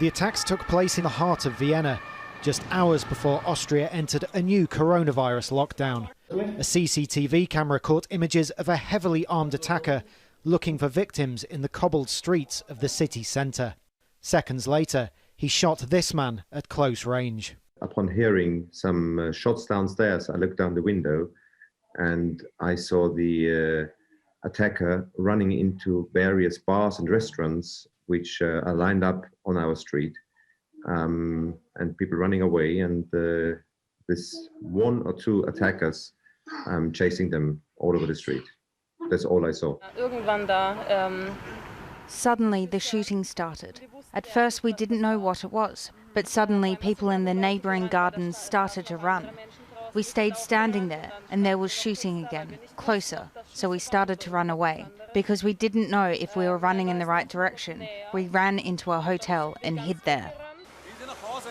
The attacks took place in the heart of Vienna, just hours before Austria entered a new coronavirus lockdown. A CCTV camera caught images of a heavily armed attacker looking for victims in the cobbled streets of the city centre. Seconds later, he shot this man at close range. Upon hearing some shots downstairs, I looked down the window and I saw the attacker running into various bars and restaurants which are lined up on our street, and people running away, and this one or two attackers chasing them all over the street. That's all I saw. Suddenly the shooting started. At first we didn't know what it was, but suddenly people in the neighbouring gardens started to run. We stayed standing there and there was shooting again, closer, so we started to run away. Because we didn't know if we were running in the right direction, we ran into a hotel and hid there.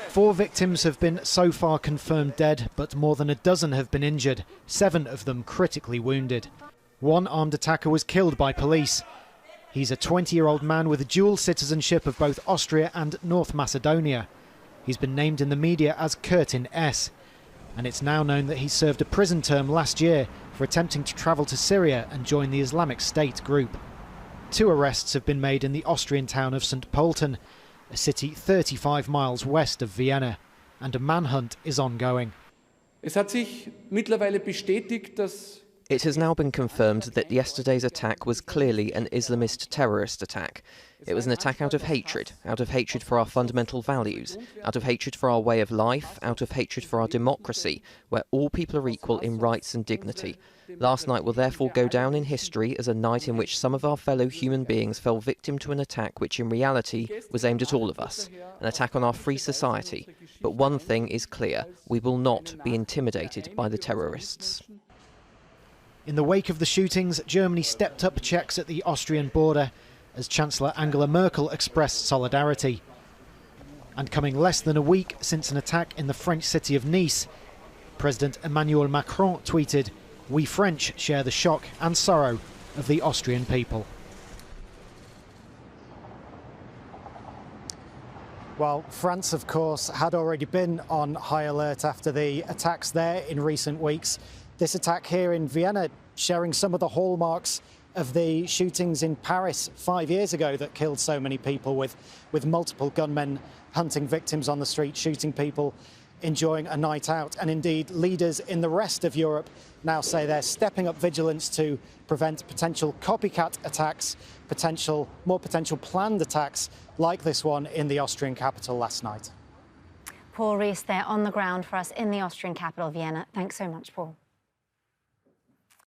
4 victims have been so far confirmed dead, but more than a dozen have been injured, 7 of them critically wounded. One armed attacker was killed by police. He's a 20-year-old man with dual citizenship of both Austria and North Macedonia. He's been named in the media as Curtin S. And it's now known that he served a prison term last year for attempting to travel to Syria and join the Islamic State group. 2 arrests have been made in the Austrian town of St. Pölten, a city 35 miles west of Vienna, and a manhunt is ongoing. Es hat sich mittlerweile bestätigt, dass It has now been confirmed that yesterday's attack was clearly an Islamist terrorist attack. It was an attack out of hatred for our fundamental values, out of hatred for our way of life, out of hatred for our democracy, where all people are equal in rights and dignity. Last night will therefore go down in history as a night in which some of our fellow human beings fell victim to an attack which in reality was aimed at all of us, an attack on our free society. But one thing is clear, we will not be intimidated by the terrorists. In the wake of the shootings, Germany stepped up checks at the Austrian border as Chancellor Angela Merkel expressed solidarity. And coming less than a week since an attack in the French city of Nice, President Emmanuel Macron tweeted, "We French share the shock and sorrow of the Austrian people." Well, France, of course, had already been on high alert after the attacks there in recent weeks. This attack here in Vienna sharing some of the hallmarks of the shootings in Paris 5 years ago that killed so many people, with multiple gunmen hunting victims on the street, shooting people, enjoying a night out. And indeed, leaders in the rest of Europe now say they're stepping up vigilance to prevent potential copycat attacks, more potential planned attacks like this one in the Austrian capital last night. Paul Rees there on the ground for us in the Austrian capital, Vienna. Thanks so much, Paul.